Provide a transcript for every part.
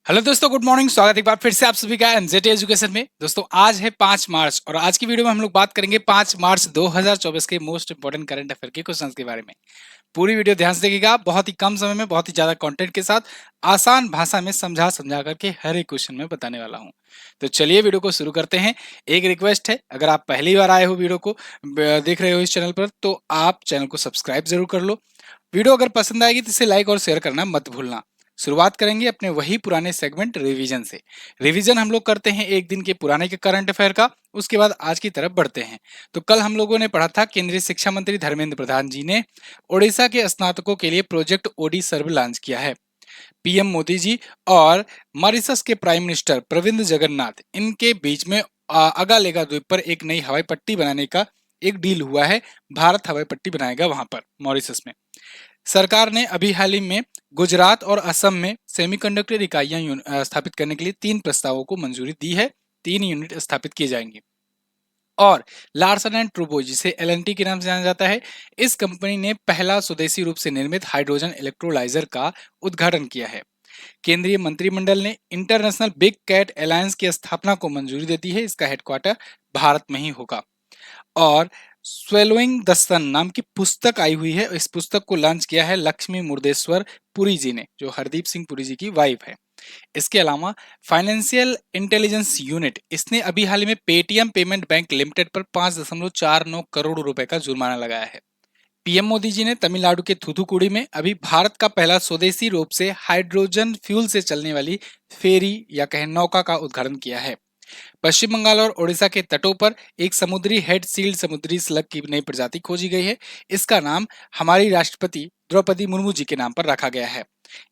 Hello दोस्तों, good morning. स्वागत है एक बार फिर से आप सभी का एनजेटी एजुकेशन में। दोस्तों आज है 5 मार्च और आज की वीडियो में हम लोग बात करेंगे 5 मार्च 2024 के मोस्ट इंपोर्टेंट करंट अफेयर के क्वेश्चंस के बारे में। पूरी वीडियो ध्यान से देखिएगा। बहुत ही कम समय में बहुत ही ज्यादा कंटेंट के साथ आसान भाषा में समझा समझा करके हर एक क्वेश्चन में बताने वाला हूँ। तो चलिए वीडियो को शुरू करते हैं। एक रिक्वेस्ट है, अगर आप पहली बार आए हो वीडियो को देख रहे हो इस चैनल पर, तो आप चैनल को सब्सक्राइब जरूर कर लो। वीडियो अगर पसंद आएगी तो इसे लाइक और शेयर करना मत भूलना। शुरुआत करेंगे अपने वही पुराने सेगमेंट रिवीजन से। रिवीजन हम लोग करते हैं एक दिन के पुराने के करंट अफेयर का, उसके बाद आज की तरफ बढ़ते हैं। तो कल हम लोगों ने पढ़ा था केंद्रीय शिक्षा मंत्री धर्मेंद्र प्रधान जी ने ओडिशा के स्नातकों के लिए प्रोजेक्ट ओडी सर्व लॉन्च किया है। पीएम मोदी जी और मॉरिशस के प्राइम मिनिस्टर प्रविंद जगन्नाथ, इनके बीच में अगालेगा द्वीप पर एक नई हवाई पट्टी बनाने का एक डील हुआ है। भारत हवाई पट्टी बनाएगा वहां पर मॉरिशस में। सरकार ने अभी हाल ही में गुजरात और असम में सेमीकंडक्टर इकाइयां स्थापित करने के लिए 3 प्रस्तावों को मंजूरी दी है। 3 यूनिट स्थापित किए जाएंगे। और लार्सन एंड ट्रूबो, जिसे एलएनटी के नाम से जाना जाता है, इस कंपनी ने पहला स्वदेशी रूप से निर्मित हाइड्रोजन इलेक्ट्रोलाइजर का उद्घाटन किया है। केंद्रीय मंत्रिमंडल ने इंटरनेशनल बिग कैट अलायंस की स्थापना को मंजूरी दे दी है। इसका हेडक्वार्टर भारत में ही होगा। और स्वेलोइंग द सन नाम की पुस्तक आई हुई है। इस पुस्तक को लॉन्च किया है लक्ष्मी मुर्देश्वर पुरी जी ने, जो हरदीप सिंह पुरी जी की वाइफ है। इसके अलावा फाइनेंशियल इंटेलिजेंस यूनिट, इसने अभी हाल ही में पेटीएम पेमेंट बैंक लिमिटेड पर 5.49 करोड़ रुपए का जुर्माना लगाया है। पीएम मोदी जी ने तमिलनाडु के थूथुकुडी में अभी भारत का पहला स्वदेशी रूप से हाइड्रोजन फ्यूल से चलने वाली फेरी या कहें नौका का उद्घाटन किया है। पश्चिम बंगाल और ओडिशा के तटों पर एक समुद्री हेड सील्ड समुद्री स्लग की नई प्रजाति खोजी गई है। इसका नाम हमारी राष्ट्रपति द्रौपदी मुर्मू जी के नाम पर रखा गया है।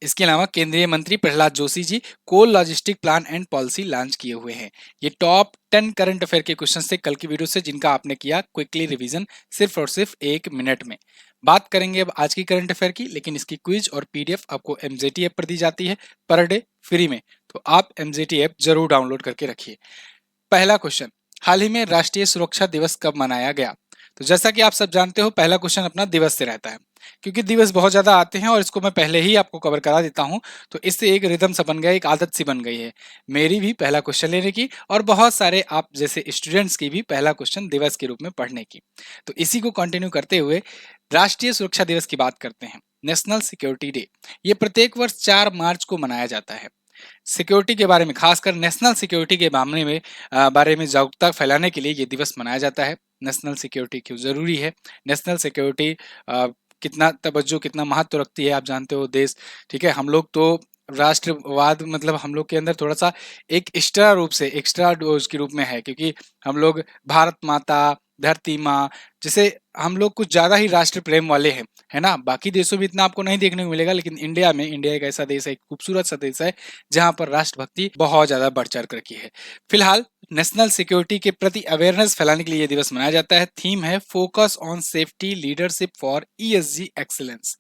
इसके अलावा केंद्रीय मंत्री Prahlad Joshi ji coal logistic plan and policy launch किए हुए हैं। ये टॉप 10 करंट अफेयर के क्वेश्चन थे कल की वीडियो से, जिनका आपने किया क्विकली रिवीजन सिर्फ और सिर्फ 1 मिनट में। बात करेंगे अब आज की करंट अफेयर की, लेकिन इसकी क्विज और पीडीएफ आपको एमजेटी ऐप पर दी जाती है पर डे फ्री में। तो आप एमजेटी ऐप जरूर डाउनलोड करके रखिए। पहला क्वेश्चन, हाल ही में राष्ट्रीय सुरक्षा दिवस कब मनाया गया? तो जैसा कि आप सब जानते हो, पहला क्वेश्चन अपना दिवस से रहता है, क्योंकि दिवस बहुत ज्यादा आते हैं और इसको मैं पहले ही आपको कवर करा देता हूं। तो इससे एक रिदम सा बन गया, एक आदत सी बन गई है मेरी भी पहला क्वेश्चन लेने की, और बहुत सारे आप जैसे स्टूडेंट्स की भी पहला क्वेश्चन दिवस के रूप में पढ़ने की। तो इसी को कंटिन्यू करते हुए राष्ट्रीय सुरक्षा दिवस की बात करते हैं। नेशनल सिक्योरिटी डे, ये प्रत्येक वर्ष 4 मार्च को मनाया जाता है। सिक्योरिटी के बारे में, खासकर नेशनल सिक्योरिटी के मामले में बारे में जागरूकता फैलाने के लिए ये दिवस मनाया जाता है। नेशनल सिक्योरिटी क्यों जरूरी है, नेशनल सिक्योरिटी कितना तवज्जो कितना महत्व रखती है, आप जानते हो देश। ठीक है, हम लोग तो राष्ट्रवाद मतलब हम लोग के अंदर थोड़ा सा एक एक्स्ट्रा रूप से एक्स्ट्रा डोज के रूप में है, क्योंकि हम लोग भारत माता, धरती माँ, जैसे हम लोग कुछ ज्यादा ही राष्ट्र प्रेम वाले हैं, है ना। बाकी देशों में इतना आपको नहीं देखने को मिलेगा, लेकिन इंडिया में, इंडिया एक ऐसा देश है, एक खूबसूरत सा देश है जहां पर राष्ट्रभक्ति बहुत ज्यादा बढ़ चढ़ कर की है। फिलहाल नेशनल सिक्योरिटी के प्रति अवेयरनेस फैलाने के लिए यह दिवस मनाया जाता है। थीम है focus on safety leadership for ESG excellence.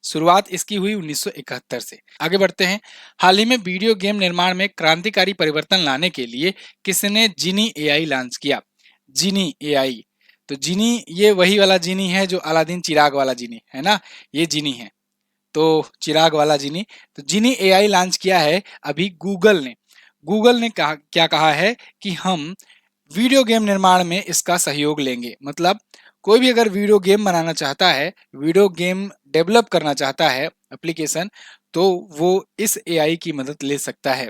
शुरुआत इसकी हुई 1971 से। आगे बढ़ते हैं। हाल ही में वीडियो गेम निर्माण में क्रांतिकारी परिवर्तन लाने के लिए किसने जीनी एआई लॉन्च किया? जीनी एआई, तो जीनी ये वही वाला जीनी है जो अलादीन चिराग वाला जीनी है ना, ये जीनी है। तो चिराग वाला जीनी, तो जीनी एआई लॉन्च किया है अभी गूगल ने। गूगल ने कहा, क्या कहा है कि हम वीडियो गेम निर्माण में इसका सहयोग लेंगे। मतलब कोई भी अगर वीडियो गेम बनाना चाहता है, वीडियो गेम डेवलप करना चाहता है एप्लीकेशन, तो वो इस एआई की मदद ले सकता है।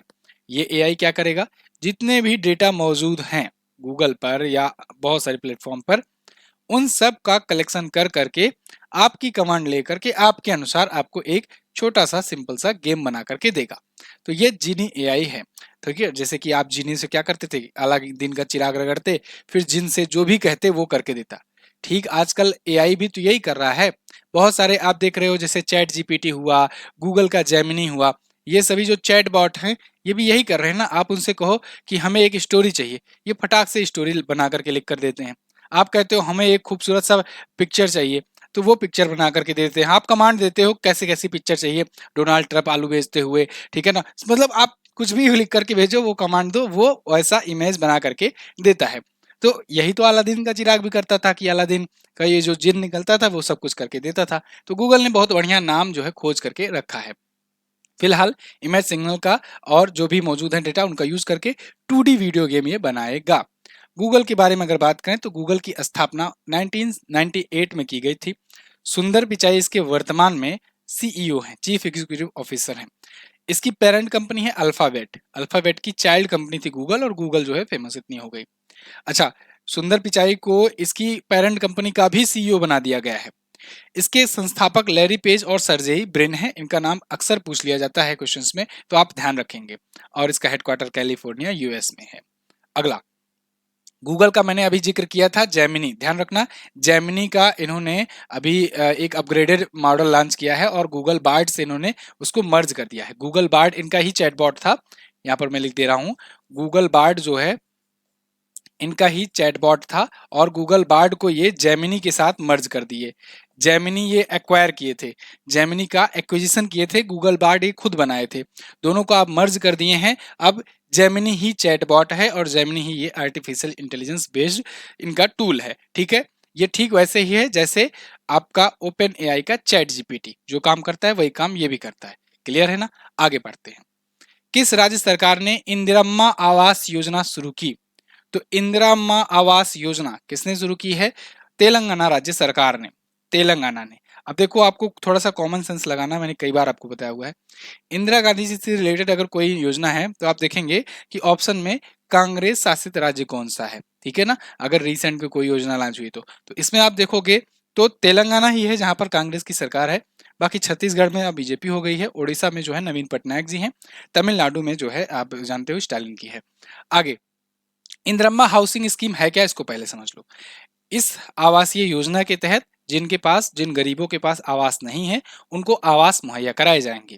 ये एआई क्या करेगा, जितने भी डेटा मौजूद हैं गूगल पर या बहुत सारे प्लेटफॉर्म पर, उन सब का कलेक्शन कर करके आपकी कमांड लेकर के आपके अनुसार आपको एक छोटा सा सिंपल सा गेम बना करके देगा। तो ये जीनी एआई है। ठीक है, जैसे कि आप जीनी से क्या करते थे, अलग दिन का चिराग रगड़ते, फिर जिन से जो भी कहते वो करके देता। ठीक आजकल एआई भी तो यही कर रहा है। बहुत सारे आप देख रहे हो, जैसे चैट जीपीटी हुआ, गूगल का जेमिनी हुआ, ये सभी जो चैट बॉट हैं ये भी यही कर रहे हैं ना। आप उनसे कहो कि हमें एक स्टोरी चाहिए, ये फटाक से स्टोरी बना करके लिख कर देते हैं। आप कहते हो हमें एक खूबसूरत सा पिक्चर चाहिए, तो वो पिक्चर बना करके दे देते हैं। आप कमांड देते हो कैसे कैसी पिक्चर चाहिए, डोनाल्ड ट्रंप आलू बेचते हुए, ठीक है ना, मतलब आप कुछ भी लिख करके भेजो, वो कमांड दो, वो वैसा इमेज बना करके देता है। तो यही तो अलादीन का चिराग भी करता था, कि अलादीन का ये जो जिन निकलता था वो सब कुछ करके देता था। तो गूगल ने बहुत बढ़िया नाम जो है खोज करके रखा है। फिलहाल इमेज सिग्नल का और जो भी मौजूद है डेटा उनका यूज करके 2D वीडियो गेम ये बनाएगा। गूगल के बारे में अगर बात करें तो गूगल की स्थापना 1998 में की गई थी। सुंदर पिचाई इसके वर्तमान में सीईओ हैं, चीफ एग्जीक्यूटिव ऑफिसर हैं। इसकी पेरेंट कंपनी है अल्फाबेट। अल्फाबेट की चाइल्ड कंपनी थी गूगल, और गूगल जो है फेमस इतनी हो गई। अच्छा, सुंदर पिचाई को इसकी पेरेंट कंपनी का भी सीईओ बना दिया गया है। इसके संस्थापक लैरी पेज और सर्जेई ब्रिन है। इनका नाम अक्सर पूछ लिया जाता है क्वेश्चंस में, तो आप ध्यान रखेंगे। और इसका हेडक्वार्टर कैलिफोर्निया यूएस में है। अगला, गूगल का मैंने अभी जिक्र किया था जेमिनी, ध्यान रखना। जेमिनी का इन्होंने अभी एक अपग्रेडेड मॉडल लॉन्च किया है और गूगल बार्ड से इन्होंने उसको मर्ज कर दिया है। गूगल बार्ड इनका ही चैटबॉट था, यहाँ पर मैं लिख दे रहा हूँ। गूगल बार्ड जो है इनका ही चैटबॉट था, और गूगल बार्ड को ये जेमिनी के साथ मर्ज कर दिए। जेमिनी ये एक्वायर किए थे, जेमिनी का एक्विजिशन किए थे, गूगल बार्ड ये खुद बनाए थे। दोनों को आप मर्ज कर दिए हैं। अब जेमिनी ही चैटबॉट है और जेमिनी ही ये आर्टिफिशियल इंटेलिजेंस बेस्ड इनका टूल है। ठीक है, ये ठीक वैसे ही है जैसे आपका ओपन एआई का चैट जीपीटी जो काम करता है वही काम ये भी करता है। क्लियर है ना? आगे बढ़ते हैं। किस राज्य सरकार ने इंदिरम्मा आवास योजना शुरू की? तो इंदिरम्मा आवास योजना किसने शुरू की है? तेलंगाना राज्य सरकार ने, तेलंगाना ने। अब देखो, आपको थोड़ा सा कॉमन सेंस लगाना, मैंने कई बार आपको बताया हुआ है। इंदिरा गांधी जी से रिलेटेड अगर कोई योजना है तो आप देखेंगे कि ऑप्शन में कांग्रेस शासित राज्य कौन सा है। ठीक है ना? अगर रिसेंट में कोई योजना लॉन्च हुई तो इसमें आप देखोगे तो तेलंगाना ही है जहां पर कांग्रेस की सरकार है। बाकी छत्तीसगढ़ में अब बीजेपी हो गई है, उड़ीसा में जो है नवीन पटनायक जी हैं, तमिलनाडु में जो है आप जानते हो स्टालिन की है। आगे, इंदिरम्मा हाउसिंग स्कीम है क्या, इसको पहले समझ लो। इस आवासीय योजना के तहत जिन गरीबों के पास आवास नहीं है उनको आवास मुहैया कराए जाएंगे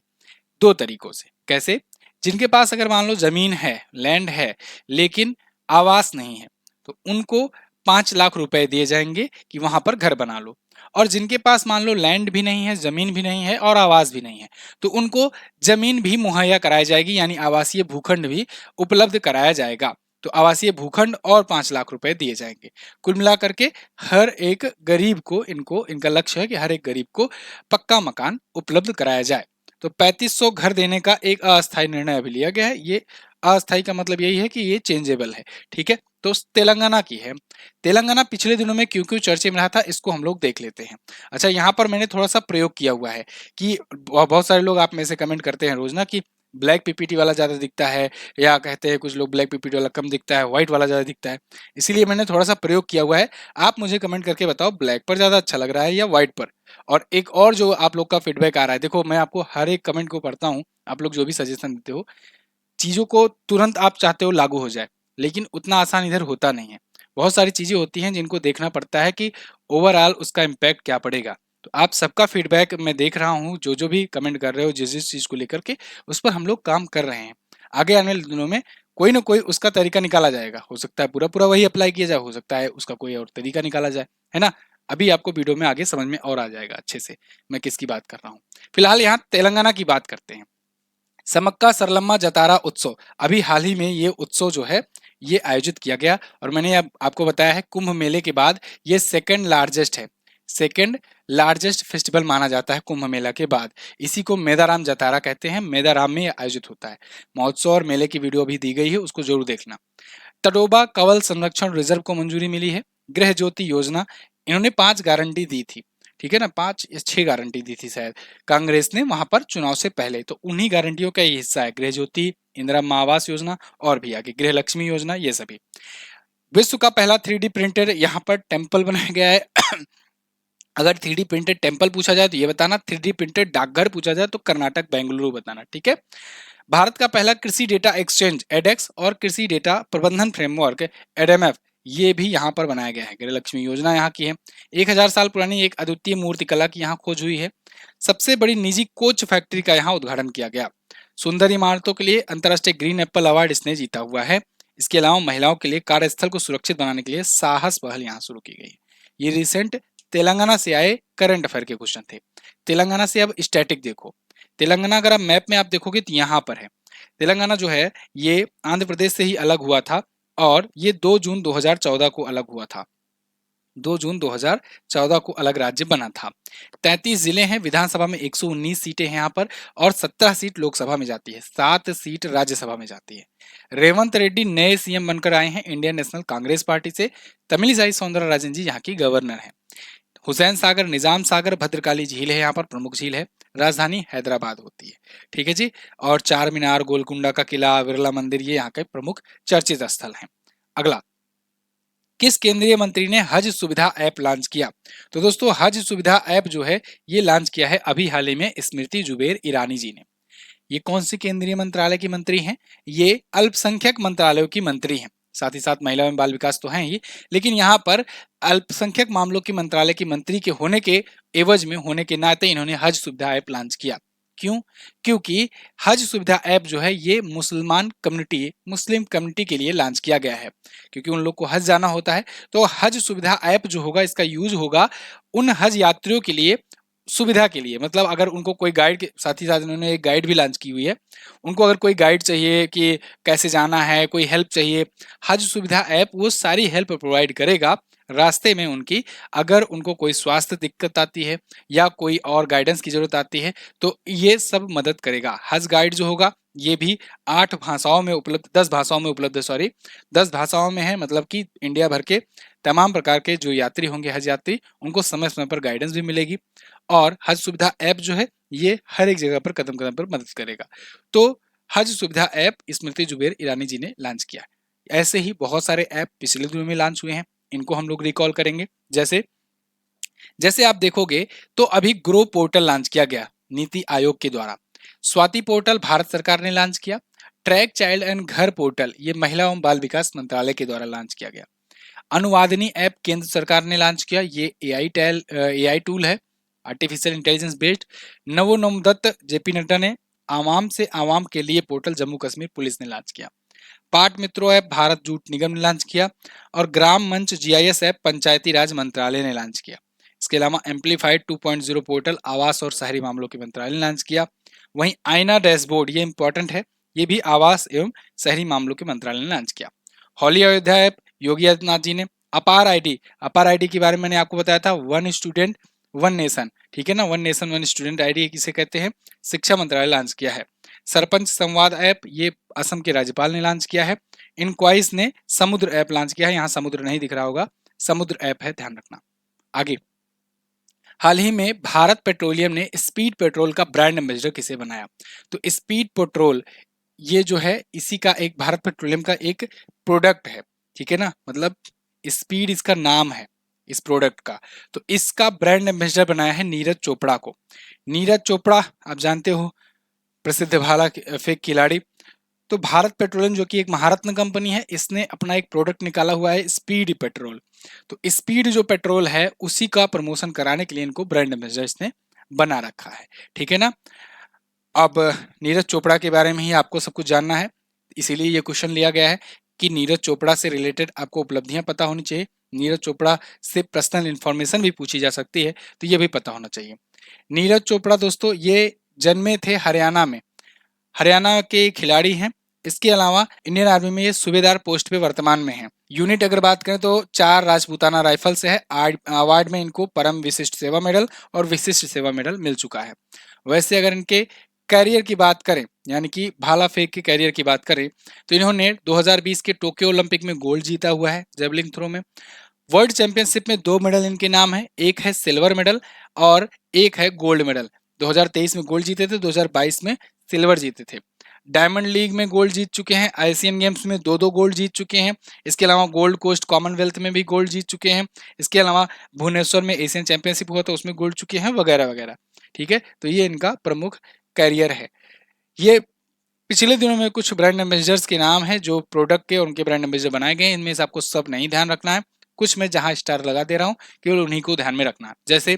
दो तरीकों से। कैसे? जिनके पास अगर मान लो जमीन है, लैंड है, लेकिन आवास नहीं है, तो उनको 5 लाख रुपए दिए जाएंगे कि वहां पर घर बना लो। और जिनके पास मान लो लैंड भी नहीं है, जमीन भी नहीं है और आवास भी नहीं है, तो उनको जमीन भी मुहैया कराई जाएगी, यानी आवासीय भूखंड भी उपलब्ध कराया जाएगा। तो आवासीय भूखंड और 5 लाख रुपए दिए जाएंगे। कुल मिलाकर के हर एक गरीब को, इनका लक्ष्य है कि हर एक गरीब को पक्का मकान उपलब्ध कराया जाए। तो 3500 घर देने का एक अस्थायी निर्णय अभी लिया गया है। ये अस्थायी का मतलब यही है कि ये चेंजेबल है। ठीक है, तो तेलंगाना की है। तेलंगाना पिछले दिनों में क्यों क्यों चर्चे में रहा था, इसको हम लोग देख लेते हैं। अच्छा, यहाँ पर मैंने थोड़ा सा प्रयोग किया हुआ है कि बहुत सारे लोग आप में से कमेंट करते हैं रोज ना कि ब्लैक पीपीटी वाला ज्यादा दिखता है, या कहते हैं कुछ लोग ब्लैक पीपीटी वाला कम दिखता है, व्हाइट वाला ज्यादा दिखता है। इसीलिए मैंने थोड़ा सा प्रयोग किया हुआ है। आप मुझे कमेंट करके बताओ ब्लैक पर ज्यादा अच्छा लग रहा है या व्हाइट पर। और एक और जो आप लोग का फीडबैक आ रहा है, देखो मैं आपको हर एक कमेंट को पढ़ता हूँ, आप लोग जो भी सजेशन देते हो, चीजों को तुरंत आप चाहते हो लागू हो जाए, लेकिन उतना आसान इधर होता नहीं है। बहुत सारी चीजें होती हैं जिनको देखना पड़ता है कि ओवरऑल उसका इम्पैक्ट क्या पड़ेगा। तो आप सबका फीडबैक मैं देख रहा हूँ, जो भी कमेंट कर रहे हो जिस जिस चीज को लेकर के, उस पर हम लोग काम कर रहे हैं। आगे आने वाले दिनों में कोई ना कोई उसका तरीका निकाला जाएगा। हो सकता है पूरा पूरा वही अप्लाई किया जाए, हो सकता है उसका कोई और तरीका निकाला जाए, है ना? अभी आपको वीडियो में आगे समझ में और आ जाएगा अच्छे से मैं किसकी बात कर रहा हूँ। फिलहाल यहाँ तेलंगाना की बात करते हैं। समक्का सरलम्मा जतारा उत्सव, अभी हाल ही में ये उत्सव जो है ये आयोजित किया गया, और मैंने अब आपको बताया है कुंभ मेले के बाद ये सेकंड लार्जेस्ट है, सेकंड लार्जेस्ट फेस्टिवल माना जाता है कुंभ मेला के बाद। इसी को मेदाराम जतारा कहते हैं, मेदाराम में आयोजित होता है। महोत्सव और मेले की वीडियो अभी दी गई है, उसको जरूर देखना। तडोबा कवल संरक्षण रिजर्व को मंजूरी मिली है। गृह ज्योति योजना, इन्होंने 5 गारंटी दी थी। ठीक है ना, 5 या 6 गारंटी दी थी शायद कांग्रेस ने वहां पर चुनाव से पहले, तो उन्हीं गारंटियों का ये हिस्सा है गृह ज्योति, इंदिरा आवास योजना और भी आगे गृह लक्ष्मी योजना, ये सभी। विश्व का पहला 3D प्रिंटेड यहाँ पर टेम्पल बनाया गया है। अगर 3D प्रिंटेड टेम्पल पूछा जाए तो ये बताना, 3D प्रिंटेड डाकघर पूछा जाए तो कर्नाटक बेंगलुरु बताना। ठीक है। भारत का पहला कृषि डेटा एक्सचेंज एडेक्स और कृषि डेटा प्रबंधन फ्रेमवर्क एडएमएफ, ये भी यहाँ पर बनाया गया है। गृह लक्ष्मी योजना यहाँ की है। 1000 साल पुरानी एक अद्वितीय मूर्ति कला की यहाँ खोज हुई है। सबसे बड़ी निजी कोच फैक्ट्री का यहाँ उद्घाटन किया गया। सुंदर इमारतों के लिए अंतर्राष्ट्रीय ग्रीन एप्पल अवार्ड इसने जीता हुआ है। इसके अलावा महिलाओं के लिए कार्यस्थल को सुरक्षित बनाने के लिए साहस पहल यहाँ शुरू की गई। ये रिसेंट तेलंगाना से आए करंट अफेयर के क्वेश्चन थे। तेलंगाना से अब स्टैटिक देखो। तेलंगाना अगर आप मैप में आप देखोगे तो यहाँ पर है। तेलंगाना जो है ये आंध्र प्रदेश से ही अलग हुआ था, और ये 2 जून 2014 को अलग हुआ था। 2 जून 2014 को अलग राज्य बना था। 33 जिले हैं, विधानसभा में 119 सीटें हैं यहाँ पर, और 17 सीट लोकसभा में जाती है, 7 सीट राज्यसभा में जाती है। रेवंत रेड्डी नए सीएम बनकर आए हैं इंडियन नेशनल कांग्रेस पार्टी से। तमिलिसाई सौंदरराजन जी यहाँ की गवर्नर हैं। हुसैन सागर, निजाम सागर, भद्रकाली झील है यहाँ पर, प्रमुख झील है। राजधानी हैदराबाद होती है। ठीक है जी। और चार मीनार, गोलकुंडा का किला, बिरला मंदिर, ये यहाँ के प्रमुख चर्चित स्थल हैं। अगला, किस केंद्रीय मंत्री ने हज सुविधा ऐप लॉन्च किया? तो दोस्तों, हज सुविधा ऐप जो है ये लॉन्च किया है अभी हाल ही में स्मृति जुबेर ईरानी जी ने। ये कौन सी केंद्रीय मंत्रालय की मंत्री हैं? ये अल्पसंख्यक मंत्रालयों की मंत्री हैं। साथ ही साथ महिला एवं बाल विकास तो हैं ही, लेकिन यहाँ पर अल्पसंख्यक मामलों की मंत्रालय की मंत्री के होने के एवज में, होने के नाते इन्होंने हज सुविधा ऐप लॉन्च किया। क्यों? क्योंकि हज सुविधा ऐप जो है ये मुसलमान कम्युनिटी, मुस्लिम कम्युनिटी के लिए लॉन्च किया गया है, क्योंकि उन लोग को हज जाना होता है। तो हज सुविधा ऐप जो होगा, इसका यूज होगा उन हज यात्रियों के लिए, सुविधा के लिए। मतलब अगर उनको कोई गाइड के साथ ही साथ इन्होंने एक गाइड भी लॉन्च की हुई है, उनको अगर कोई गाइड चाहिए कि कैसे जाना है, कोई हेल्प चाहिए, हज सुविधा ऐप वो सारी हेल्प प्रोवाइड करेगा। रास्ते में उनकी, अगर उनको कोई स्वास्थ्य दिक्कत आती है या कोई और गाइडेंस की जरूरत आती है, तो ये सब मदद करेगा। हज गाइड जो होगा ये भी 8 भाषाओं में उपलब्ध, 10 भाषाओं में उपलब्ध, सॉरी 10 भाषाओं में है। मतलब कि इंडिया भर के तमाम प्रकार के जो यात्री होंगे, हज यात्री, उनको समय समय पर गाइडेंस भी मिलेगी। और हज सुविधा ऐप जो है ये हर एक जगह पर, कदम कदम पर मदद करेगा। तो हज सुविधा ऐप स्मृति जुबेर ईरानी जी ने लॉन्च किया। ऐसे ही बहुत सारे ऐप पिछले दिनों में लॉन्च हुए हैं, इनको हम लोग रिकॉल करेंगे। जैसे जैसे आप देखोगे तो अभी ग्रो पोर्टल लॉन्च किया गया नीति आयोग के द्वारा। स्वाति पोर्टल भारत सरकार ने लॉन्च किया। ट्रैक चाइल्ड एंड घर पोर्टल ये महिला एवं बाल विकास मंत्रालय के द्वारा लॉन्च किया गया। अनुवादिनी ऐप केंद्र सरकार ने लॉन्च किया। ये एआई टूल है, आर्टिफिशियल इंटेलिजेंस बेस्ड। नवोन्नम दत्त जेपी नड्डा ने आवाम से आवाम के लिए पोर्टल जम्मू कश्मीर पुलिस ने लॉन्च किया। पाट मित्रों ऐप भारत जूट निगम ने लॉन्च किया। और ग्राम मंच जीआईएस ऐप पंचायती राज मंत्रालय ने लॉन्च किया। इसके अलावा एम्पलीफाइड 2.0 पोर्टल आवास और शहरी मामलों के मंत्रालय ने लॉन्च किया। वहीं आईना डैशबोर्ड, ये इंपॉर्टेंट है, ये भी आवास एवं शहरी मामलों के मंत्रालय ने लॉन्च किया। हॉली अयोध्या ऐप योगी आदित्यनाथ जी ने। अपार आईडी के बारे में मैंने आपको बताया था, वन स्टूडेंट वन नेशन, ठीक है ना, one nation one student ID किसे कहते हैं, शिक्षा मंत्रालय लॉन्च किया है। सरपंच संवाद ऐप ये असम के राज्यपाल ने लॉन्च किया है। इनक्वाइस ने समुद्र ऐप लॉन्च किया है, यहाँ समुद्र नहीं दिख रहा होगा, समुद्र ऐप है, ध्यान रखना। आगे, हाल ही में भारत पेट्रोलियम ने स्पीड पेट्रोल का ब्रांड एम्बेसडर किसे बनाया? तो स्पीड पेट्रोल ये जो है इसी का एक, भारत पेट्रोलियम का एक प्रोडक्ट है, ठीक है ना, मतलब स्पीड इसका नाम है इस प्रोडक्ट का। तो इसका ब्रांड एम्बेसडर बनाया है नीरज चोपड़ा को। नीरज चोपड़ा आप जानते हो, प्रसिद्ध भाला फेंक खिलाड़ी। तो भारत पेट्रोलियम जो कि एक महारत्न कंपनी है, इसने अपना एक प्रोडक्ट निकाला हुआ है स्पीड पेट्रोल। तो स्पीड जो पेट्रोल है उसी का प्रमोशन कराने के लिए इनको ब्रांड एम्बेसडर इसने बना रखा है, ठीक है ना। अब नीरज चोपड़ा के बारे में ही आपको सब कुछ जानना है, इसीलिए ये क्वेश्चन लिया गया है कि नीरज चोपड़ा से रिलेटेड आपको उपलब्धियां पता होनी चाहिए। नीरज चोपड़ा से पर्सनल इंफॉर्मेशन भी पूछी जा सकती है, तो ये भी पता होना चाहिए। नीरज चोपड़ा दोस्तों ये जन्मे थे हरियाणा में, हरियाणा के खिलाड़ी हैं। इसके अलावा इंडियन आर्मी में ये सूबेदार पोस्ट पे वर्तमान में है। यूनिट अगर बात करें तो 4 राजपूताना राइफल से है। अवार्ड में इनको परम विशिष्ट सेवा मेडल और विशिष्ट सेवा मेडल मिल चुका है। वैसे अगर इनके कैरियर की बात करें, यानी कि भाला फेंक के कैरियर की बात करें, तो इन्होंने 2020 के टोक्यो ओलंपिक में गोल्ड जीता हुआ है जेवलिन थ्रो में। वर्ल्ड चैंपियनशिप में 2 मेडल इनके नाम है, एक है सिल्वर मेडल और एक है गोल्ड मेडल। 2023 में गोल्ड जीते थे, 2022 में सिल्वर जीते थे। डायमंड लीग में गोल्ड जीत चुके हैं, एशियन गेम्स में 2-2 गोल्ड जीत चुके हैं। इसके अलावा गोल्ड कोस्ट कॉमनवेल्थ में भी गोल्ड जीत चुके हैं। इसके अलावा भुवनेश्वर में एशियन चैंपियनशिप हुआ था, उसमें गोल्ड चुके हैं, वगैरह वगैरह, ठीक है। तो ये इनका प्रमुख कैरियर है। ये पिछले दिनों में कुछ ब्रांड एम्बेसडर्स के नाम है जो प्रोडक्ट के उनके ब्रांड एम्बेसडर बनाए गए हैं। इनमें से आपको सब नहीं ध्यान रखना है, कुछ मैं जहां स्टार लगा दे रहा हूं केवल उन्हीं को ध्यान में रखना है। जैसे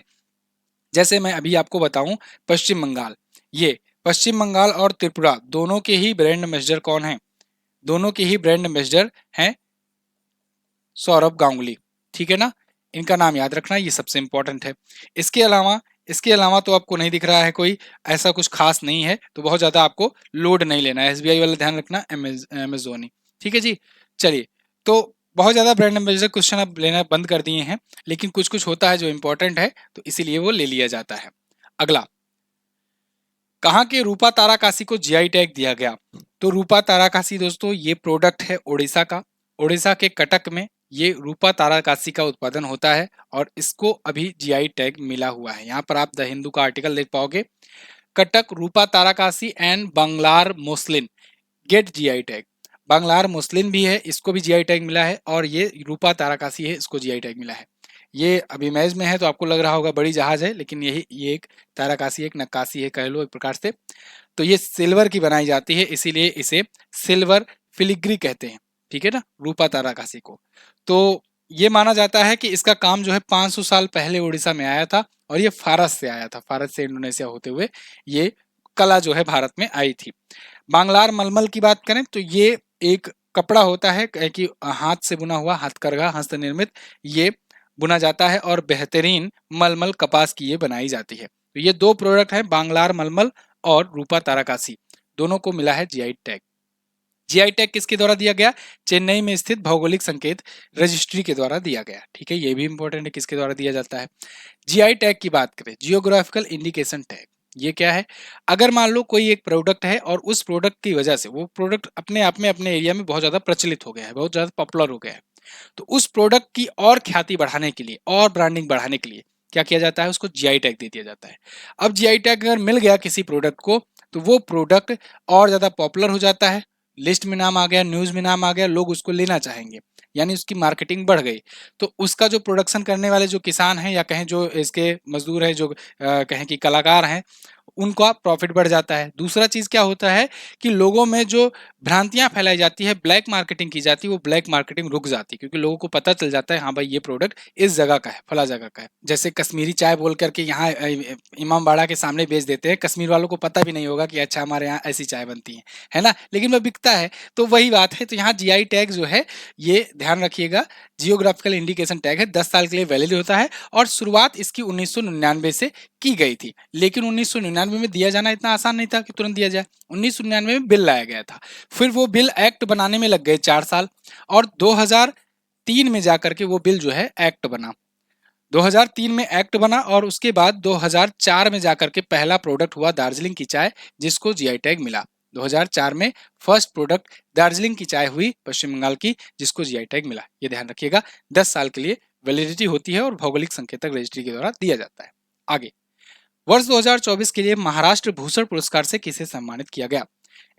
जैसे मैं अभी आपको बताऊं, पश्चिम बंगाल, ये पश्चिम बंगाल और त्रिपुरा दोनों के ही ब्रांड एम्बेसडर कौन है? दोनों के ही ब्रांड एम्बेसडर हैं सौरभ गांगुली, ठीक है ना। इनका नाम याद रखना, ये सबसे इंपॉर्टेंट है। इसके अलावा तो आपको नहीं दिख रहा है कोई, ऐसा कुछ खास नहीं है, तो बहुत ज्यादा आपको लोड नहीं लेना है। एसबीआई वाला ध्यान रखना, अमेजोनी, ठीक है जी। चलिए, तो बहुत ज़्यादा ब्रांड एम्बेसडर क्वेश्चन अब लेना बंद कर दिए हैं, लेकिन कुछ-कुछ होता है जो इम्पोर्टेंट है, तो इसीलिए वो ले लिया जाता है। अगला, कहाँ के रूपा ताराकासी को जीआई टैग दिया गया? तो रूपा ताराकासी दोस्तों ये प्रोडक्ट है ओडिशा का। ओडिशा के कटक में ये रूपा ताराकासी का उत्पादन होता है और इसको अभी जीआई टैग मिला हुआ है। यहाँ पर आप द हिंदू का आर्टिकल देख पाओगे, Cuttack Rupa Tarakasi and Banglar muslin get GI tag. Banglar muslin भी है, इसको भी जीआई टैग मिला है, और ये रूपा ताराकासी है, इसको जीआई टैग मिला है। ये अभी इमेज में है तो आपको लग रहा होगा बड़ी जहाज है, लेकिन यही ये एक ताराकासी, एक नक्काशी है कह लो एक प्रकार से। तो ये सिल्वर की बनाई जाती है, इसीलिए इसे सिल्वर फिलिग्री कहते हैं, ठीक है ना, रूपा ताराकासी को। तो ये माना जाता है कि इसका काम जो है 500 साल पहले उड़ीसा में आया था, और ये फारस से आया था, फारस से इंडोनेशिया होते हुए ये कला जो है भारत में आई थी। बांग्लार मलमल की बात करें तो ये एक कपड़ा होता है कि हाथ से बुना हुआ, हथकरघा, हस्तनिर्मित ये बुना जाता है, और बेहतरीन मलमल कपास की ये बनाई जाती है। तो ये दो प्रोडक्ट हैं, बांग्लार मलमल और रूपा ताराकासी, दोनों को मिला है जीआई टैग। जीआई टैग किसके द्वारा दिया गया? चेन्नई में स्थित भौगोलिक संकेत रजिस्ट्री के द्वारा दिया गया, ठीक है, ये भी इंपॉर्टेंट है किसके द्वारा दिया जाता है। जीआई टैग की बात करें, जियोग्राफिकल इंडिकेशन टैग, ये क्या है? अगर मान लो कोई एक प्रोडक्ट है और उस प्रोडक्ट की वजह से वो प्रोडक्ट अपने आप में अपने एरिया में बहुत ज्यादा प्रचलित हो गया है, बहुत ज्यादा पॉपुलर हो गया है, तो उस प्रोडक्ट की और ख्याति बढ़ाने के लिए और ब्रांडिंग बढ़ाने के लिए क्या किया जाता है? उसको जीआई टैग दे दिया जाता है। अब जीआई टैग अगर मिल गया किसी प्रोडक्ट को, तो वो प्रोडक्ट और ज्यादा पॉपुलर हो जाता है, लिस्ट में नाम आ गया, न्यूज में नाम आ गया, लोग उसको लेना चाहेंगे, यानी उसकी मार्केटिंग बढ़ गई। तो उसका जो प्रोडक्शन करने वाले जो किसान हैं, या कहें जो इसके मजदूर हैं, जो कहें कि कलाकार हैं, उनका प्रॉफिट बढ़ जाता है। दूसरा चीज क्या होता है कि लोगों में जो भ्रांतियां फैलाई जाती है, ब्लैक मार्केटिंग की जाती है, वो ब्लैक मार्केटिंग रुक जाती है, क्योंकि लोगों को पता चल जाता है हाँ भाई ये प्रोडक्ट इस जगह का है, फला जगह का है। जैसे कश्मीरी चाय बोल करके यहाँ इमाम बाड़ा के सामने बेच देते हैं, कश्मीर वालों को पता भी नहीं होगा कि अच्छा हमारे यहाँ ऐसी चाय बनती है ना, लेकिन वो बिकता है। तो वही बात है, तो यहाँ जीआई टैग जो है ये ध्यान रखिएगा, जियोग्राफिकल इंडिकेशन टैग है, 10 साल के लिए वैलिड होता है, और शुरुआत इसकी 1999 से की गई थी। लेकिन 1999 में दिया जाना इतना आसान नहीं था कि तुरंत दिया जाए। 1999 में बिल लाया गया था, फिर वो बिल एक्ट बनाने में लग गए 4 साल, और 2003 में जाकर के वो बिल जो है एक्ट बना। 2003 में एक्ट बना, और उसके बाद 2004 में जाकर के पहला प्रोडक्ट हुआ दार्जिलिंग की चाय, जिसको जीआई टैग मिला। 2004 में फर्स्ट प्रोडक्ट दार्जिलिंग की चाय हुई पश्चिम बंगाल की, जिसको जीआई टैग मिला। ये ध्यान रखिएगा, 10 साल के लिए वैलिडिटी होती है और भौगोलिक संकेतक रजिस्ट्री के द्वारा दिया जाता है। आगे, वर्ष 2024 के लिए महाराष्ट्र भूषण पुरस्कार से किसे सम्मानित किया गया?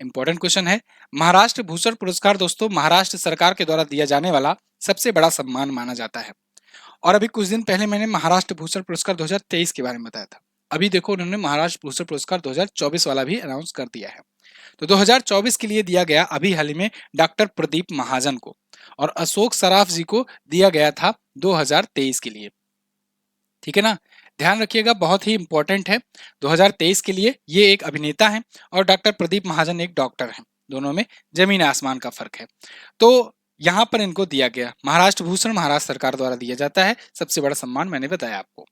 इंपॉर्टेंट क्वेश्चन है। महाराष्ट्र भूषण पुरस्कार दोस्तों महाराष्ट्र सरकार के द्वारा दिया जाने वाला सबसे बड़ा सम्मान माना जाता है। और अभी कुछ दिन पहले मैंने महाराष्ट्र भूषण पुरस्कार 2023 के बारे में बताया था। अभी देखो उन्होंने महाराष्ट्र भूषण पुरस्कार 2024 वाला भी अनाउंस कर दिया है। तो 2024 के लिए दिया गया अभी हाल ही में डॉक्टर प्रदीप महाजन को, और अशोक सराफ जी को दिया गया था 2023 के लिए, ठीक है ना। ध्यान रखिएगा, बहुत ही इंपॉर्टेंट है। 2023 के लिए ये एक अभिनेता है और डॉक्टर प्रदीप महाजन एक डॉक्टर हैं, दोनों में जमीन आसमान का फर्क है। तो यहाँ पर इनको दिया गया महाराष्ट्र भूषण, महाराष्ट्र सरकार द्वारा दिया जाता है, सबसे बड़ा सम्मान मैंने बताया आपको।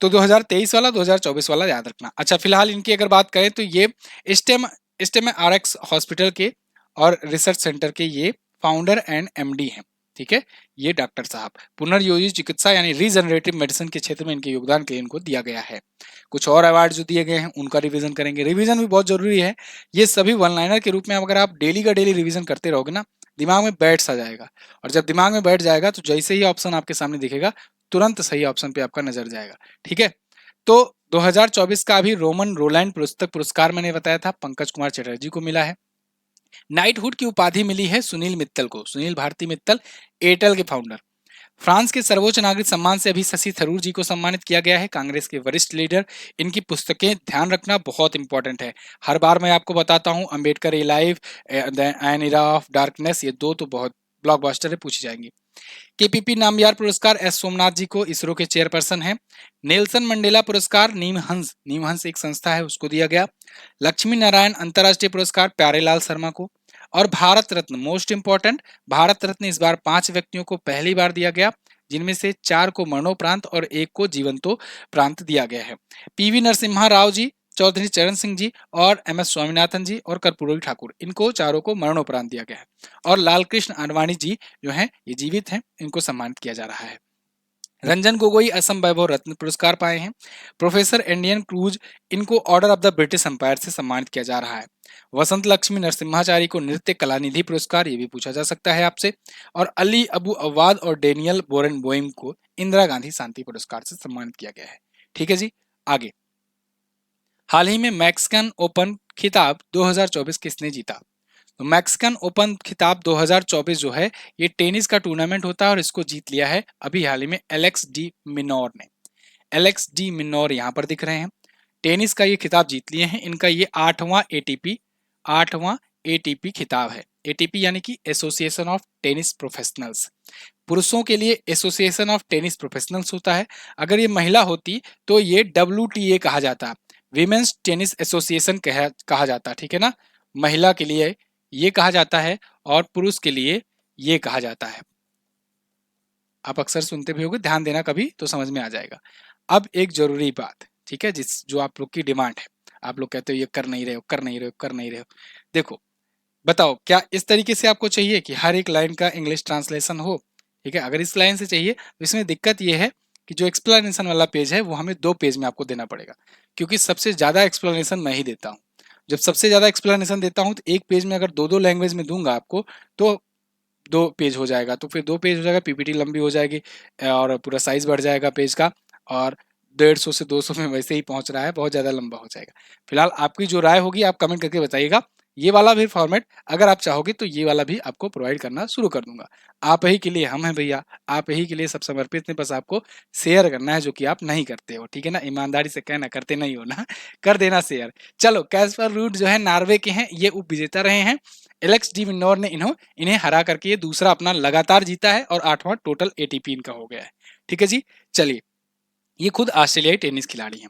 तो 2023 वाला 2024 वाला याद रखना। अच्छा, फिलहाल इनकी अगर बात करें तो ये स्टेम स्टेम आरएक्स हॉस्पिटल के और रिसर्च सेंटर के ये फाउंडर एंड एमडी हैं, ठीक है। ये डॉक्टर साहब पुनर्योजी चिकित्सा यानी रीजनरेटिव मेडिसिन के क्षेत्र में इनके योगदान के लिए इनको दिया गया है। कुछ और अवार्ड जो दिए गए हैं उनका रिवीजन करेंगे, रिवीजन भी बहुत जरूरी है। ये सभी वन लाइनर के रूप में अगर आप डेली का डेली रिवीजन करते रहोगे ना, दिमाग में बैठ सा जाएगा, और जब दिमाग में बैठ जाएगा तो जैसे ही ऑप्शन आपके सामने दिखेगा तुरंत सही ऑप्शन पे आपका नजर जाएगा, ठीक है। तो 2024 का अभी रोमन रोलैंड पुस्तक पुरस्कार मैंने बताया था पंकज कुमार चटर्जी को मिला है। नाइटहुड की उपाधि मिली है सुनील मित्तल को, सुनील भारती मित्तल एयरटेल के फाउंडर। फ्रांस के सर्वोच्च नागरिक सम्मान से अभी शशि थरूर जी को सम्मानित किया गया है, कांग्रेस के वरिष्ठ लीडर। इनकी पुस्तकें ध्यान रखना बहुत इंपॉर्टेंट है, हर बार मैं आपको बताता हूं, अंबेडकर ए life, N era of darkness, ये दो तो बहुत ब्लॉकबस्टर है, पूछी जाएंगी। केपीपी नामयार पुरस्कार एस सोमनाथ जी को, इसरो के चेयरपर्सन हैं। नेल्सन मंडेला पुरस्कार नीमहंस एक संस्था है उसको दिया गया। लक्ष्मी नारायण अंतर्राष्ट्रीय पुरस्कार प्यारेलाल शर्मा को। और भारत रत्न मोस्ट इंपॉर्टेंट, भारत रत्न इस बार 5 व्यक्तियों को पहली बार दिया गया, जिनमें से 4 को मरणोपरांत और 1 को जीवंतोपरांत दिया गया है। पीवी नरसिम्हा राव जी चौधरी चरण सिंह जी और MS स्वामीनाथन जी और कर्पूरी ठाकुर, इनको चारों को मरणोपरांत दिया गया है। और लाल कृष्ण आडवाणी जी जो हैं ये जीवित हैं, इनको सम्मानित किया जा रहा है। रंजन गोगोई असम वैभव रत्न पुरस्कार पाए हैं। प्रोफेसर इंडियन क्रूज, इनको order of the British Empire से सम्मानित किया जा रहा है। वसंत लक्ष्मी नरसिम्हाचारी को नृत्य कलानिधि पुरस्कार, ये भी पूछा जा सकता है आपसे। और अली अबू अवाद और डेनियल बोरेन बोइम को इंदिरा गांधी शांति पुरस्कार से सम्मानित किया गया है। ठीक है जी, आगे। हाल ही में मैक्सिकन ओपन खिताब 2024 किसने जीता? तो मैक्सिकन ओपन खिताब 2024 जो है ये टेनिस का टूर्नामेंट होता है और इसको जीत लिया है अभी हाल ही में एलेक्स डी मिनोर ने। एलेक्स डी मिनोर यहाँ पर दिख रहे हैं, टेनिस का ये खिताब जीत लिए हैं। इनका ये आठवां एटीपी खिताब है। एटीपी यानी कि एसोसिएशन ऑफ टेनिस प्रोफेशनल्स। पुरुषों के लिए एसोसिएशन ऑफ टेनिस प्रोफेशनल्स होता है। अगर ये महिला होती तो ये WTA कहा जाता, विमेन्स टेनिस एसोसिएशन कहा जाता। ठीक है ना, महिला के लिए ये कहा जाता है और पुरुष के लिए ये कहा जाता है। आप अक्सर सुनते भी होंगे, ध्यान देना कभी तो समझ में आ जाएगा। अब एक जरूरी बात, ठीक है, जो आप लोग की डिमांड है, आप लोग कहते हो ये कर नहीं रहे हो, कर नहीं रहे हो, कर नहीं रहे हो। देखो बताओ, क्या इस तरीके से आपको चाहिए कि हर एक लाइन का इंग्लिश ट्रांसलेशन हो? ठीक है, अगर इस लाइन से चाहिए तो इसमें दिक्कत ये है कि जो एक्सप्लेनेशन वाला पेज है वो हमें 2 पेज में आपको देना पड़ेगा, क्योंकि सबसे ज्यादा एक्सप्लेनेशन मैं ही देता हूँ। जब सबसे ज्यादा एक्सप्लेनेशन देता हूँ तो एक पेज में अगर 2-2 लैंग्वेज में दूंगा आपको तो 2 पेज हो जाएगा, तो फिर 2 पेज हो जाएगा, पीपीटी लंबी हो जाएगी और पूरा साइज बढ़ जाएगा पेज का, और 150 से 200 में वैसे ही पहुंच रहा है, बहुत ज़्यादा लंबा हो जाएगा। फिलहाल आपकी जो राय होगी आप कमेंट करके बताइएगा। ये वाला भी फॉर्मेट अगर आप चाहोगे तो ये वाला भी आपको प्रोवाइड करना शुरू कर दूंगा। आप ही के लिए हम हैं भैया, आप ही के लिए सब समर्पित हैं, बस आपको शेयर करना है जो कि आप नहीं करते हो। ठीक है ना, ईमानदारी से कहना, करते नहीं हो ना, कर देना शेयर। चलो, कैस्पर रूड जो है नॉर्वे के हैं, ये उप विजेता रहे हैं। एलेक्स डी विनोर ने इन्हें हरा करके ये दूसरा अपना लगातार जीता है और 8वां टोटल एटीपी इनका हो गया है। ठीक है जी, चलिए, ये खुद ऑस्ट्रेलियाई टेनिस खिलाड़ी हैं।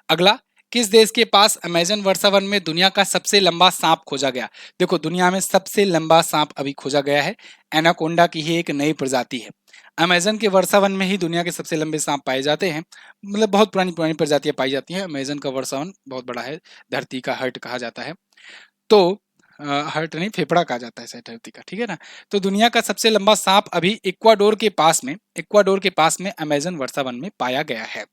अगला, किस देश के पास अमेजन वर्षावन में दुनिया का सबसे लंबा सांप खोजा गया? देखो, दुनिया में सबसे लंबा सांप अभी खोजा गया है, एनाकोंडा की ही एक नई प्रजाति है। अमेजन के वर्षावन में ही दुनिया के सबसे लंबे सांप पाए जाते हैं, मतलब बहुत पुरानी पुरानी प्रजातियां पाई जाती हैं। अमेजन का वर्षावन बहुत बड़ा है, धरती का हर्ट कहा जाता है। तो हर्ट नहीं, फेफड़ा कहा जाता है शायद धरती का। ठीक है ना, तो दुनिया का सबसे लंबा सांप अभी इक्वाडोर के पास में अमेजन वर्षावन में पाया गया है।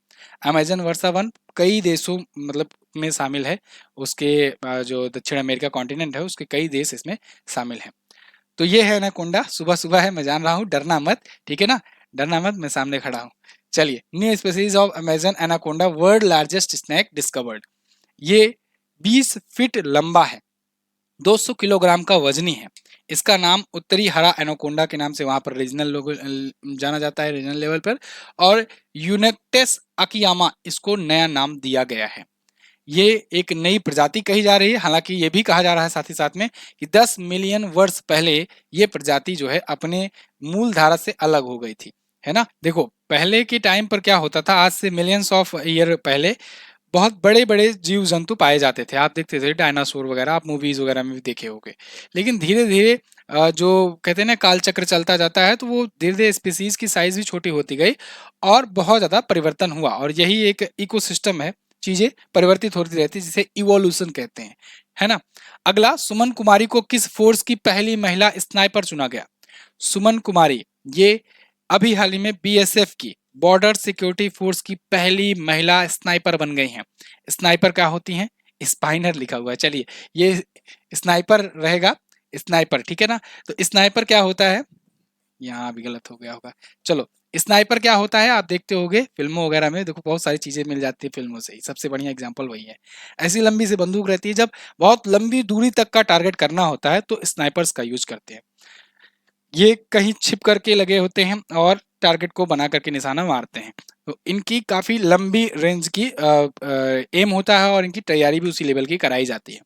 अमेजन वर्षावन कई देशों मतलब में शामिल है, उसके जो दक्षिण अमेरिका कॉन्टिनेंट है उसके कई देश इसमें शामिल हैं। तो ये है एनाकोंडा। सुबह सुबह है, मैं जान रहा हूँ, डरना मत, ठीक है ना, डरना मत, मैं सामने खड़ा हूँ। चलिए, new species of Amazon anaconda, world largest snake discovered. ये 20 फीट लंबा है, 200 किलोग्राम का वजनी है। इसका नाम उत्तरी हरा एनाकोंडा के नाम से वहां पर रीजनल लोग जाना जाता है, रीजनल लेवल पर। और यूनेक्टेस अकियामा इसको नया नाम दिया गया है। ये एक नई प्रजाति कही जा रही है, हालांकि ये भी कहा जा रहा है साथ ही साथ में कि 10 मिलियन वर्ष पहले ये प्रजाति जो है अपने मूल धारा से अलग हो गई थी, है ना। देखो, पहले के टाइम पर क्या होता था, आज से मिलियंस ऑफ ईयर पहले बहुत बड़े बड़े जीव जंतु पाए जाते थे। आप देखते थे डायनासोर वगैरह, आप मूवीज वगैरह में भी देखे होंगे। लेकिन धीरे धीरे जो कहते हैं ना काल चक्र चलता जाता है, तो वो धीरे धीरे स्पीसीज की साइज भी छोटी होती गई और बहुत ज्यादा परिवर्तन हुआ। और यही एक इकोसिस्टम है, चीजें परिवर्तित होती रहती है, जिसे इवोल्यूशन कहते हैं, है ना। अगला, सुमन कुमारी को किस फोर्स की पहली महिला स्नाइपर चुना गया? सुमन कुमारी ये अभी हाल ही में BSF की बॉर्डर सिक्योरिटी फोर्स की पहली महिला स्नाइपर बन गई हैं। स्नाइपर क्या होती हैं? स्पाइनर लिखा हुआ है, चलिए ये स्नाइपर रहेगा, स्नाइपर, ठीक है ना। तो स्नाइपर क्या होता है, यहाँ भी गलत हो गया होगा, चलो। स्नाइपर क्या होता है, आप देखते होंगे फिल्मों वगैरह में, देखो बहुत सारी चीजें मिल जाती है फिल्मों से ही, सबसे बढ़िया एग्जांपल वही है। ऐसी लंबी सी बंदूक रहती है, जब बहुत लंबी दूरी तक का टारगेट करना होता है तो स्नाइपर्स का यूज करते हैं। ये कहीं छिप करके लगे होते हैं और टारगेट को बना करके निशाना मारते हैं। तो इनकी काफी लंबी रेंज की एम होता है और इनकी तैयारी भी उसी लेवल की कराई जाती है।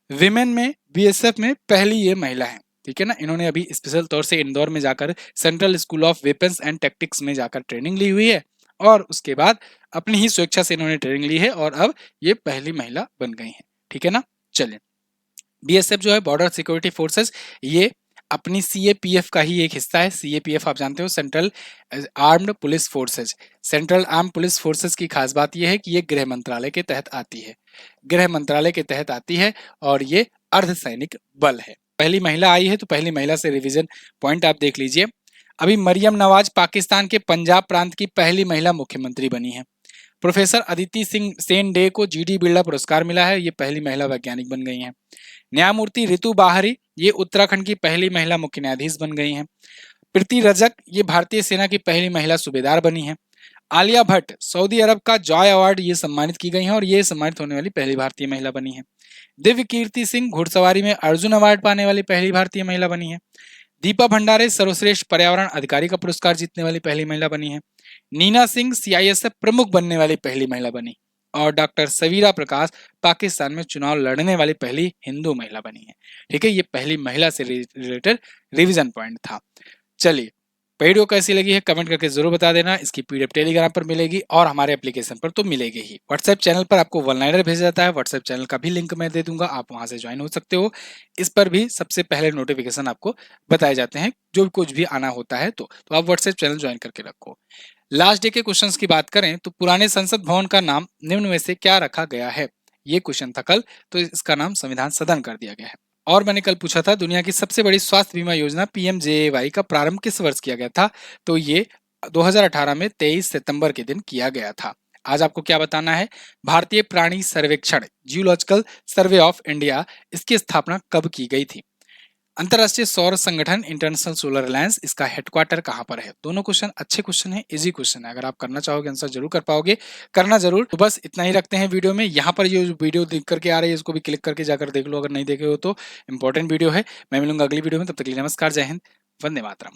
विमेन में BSF में पहली ये महिला है, ठीक है ना। इन्होंने अभी स्पेशल तौर से इंदौर में जाकर central school of weapons and tactics में जाकर ट्रेनिंग ली हुई है और उसके बाद अपनी ही स्वेच्छा से इन्होंने ट्रेनिंग ली है और अब ये पहली महिला बन गई है, ठीक है ना। चलिए, BSF जो है बॉर्डर सिक्योरिटी फोर्सेस, ये अपनी सीएपीएफ का ही एक हिस्सा है। सीएपीएफ आप जानते हो, central armed police forces. Central armed police forces की खास बात यह है कि ये गृह मंत्रालय के तहत आती है, गृह मंत्रालय के तहत आती है और ये अर्धसैनिक बल है। पहली महिला आई है तो पहली महिला से रिवीजन पॉइंट आप देख लीजिए। अभी मरियम नवाज पाकिस्तान के पंजाब प्रांत की पहली महिला मुख्यमंत्री बनी है। प्रोफेसर अदिति सिंह सेन डे को जीडी बिरला पुरस्कार मिला है, ये पहली महिला वैज्ञानिक बन गई हैं। न्यायमूर्ति रितु बाहरी ये उत्तराखंड की पहली महिला मुख्य न्यायाधीश बन गई हैं। प्रीति रजक ये भारतीय सेना की पहली महिला सूबेदार बनी है। आलिया भट्ट सऊदी अरब का जॉय अवार्ड ये सम्मानित की गई हैं और ये सम्मानित होने वाली पहली भारतीय महिला बनी है। दिव्य कीर्ति सिंह घुड़सवारी में अर्जुन अवार्ड पाने वाली पहली भारतीय महिला बनी है। दीपा भंडारे सर्वश्रेष्ठ पर्यावरण अधिकारी का पुरस्कार जीतने वाली पहली महिला बनी है। नीना सिंह सीआईएसएफ प्रमुख बनने वाली पहली महिला बनी और डॉक्टर सवीरा प्रकाश पाकिस्तान में चुनाव लड़ने वाली पहली हिंदू महिला बनी है। ठीक है, ये पहली महिला से रिलेटेड रिवीजन पॉइंट था। चलिए, वीडियो कैसी लगी है कमेंट करके जरूर बता देना। इसकी पीडीएफ टेलीग्राम पर मिलेगी और हमारे एप्लीकेशन पर तो मिलेगी ही। व्हाट्सएप चैनल पर आपको वन लाइनर भेजा जाता है, व्हाट्सएप चैनल का भी लिंक मैं दे दूंगा, आप वहां से ज्वाइन हो सकते हो। इस पर भी सबसे पहले नोटिफिकेशन आपको बताए जाते हैं जो भी कुछ भी आना होता है तो आप व्हाट्सएप चैनल ज्वाइन करके रखो। लास्ट डे के क्वेश्चंस की बात करें तो पुराने संसद भवन का नाम निम्न में से क्या रखा गया है? ये क्वेश्चन था कल, तो इसका नाम संविधान सदन कर दिया गया है। और मैंने कल पूछा था दुनिया की सबसे बड़ी स्वास्थ्य बीमा योजना पीएमजेएवाई का प्रारंभ किस वर्ष किया गया था? तो ये 2018 में 23 सितंबर के दिन किया गया था। आज आपको क्या बताना है? भारतीय प्राणी सर्वेक्षण जियोलॉजिकल सर्वे ऑफ इंडिया, इसकी स्थापना कब की गई थी? अंतरराष्ट्रीय सौर संगठन इंटरनेशनल सोलर अलायंस, इसका हेडक्वार्टर कहां पर है? दोनों क्वेश्चन अच्छे क्वेश्चन है, इजी क्वेश्चन है, अगर आप करना चाहोगे आंसर जरूर कर पाओगे, करना जरूर। तो बस इतना ही रखते हैं वीडियो में। यहाँ पर ये वीडियो दिख करके आ रही है, इसको भी क्लिक करके जाकर देख लो अगर नहीं देखे हो तो। इंपॉर्टेंट वीडियो है। मैं मिलूंगा अगली वीडियो में, तब तक के लिए नमस्कार, जय हिंद, वंदे मातरम।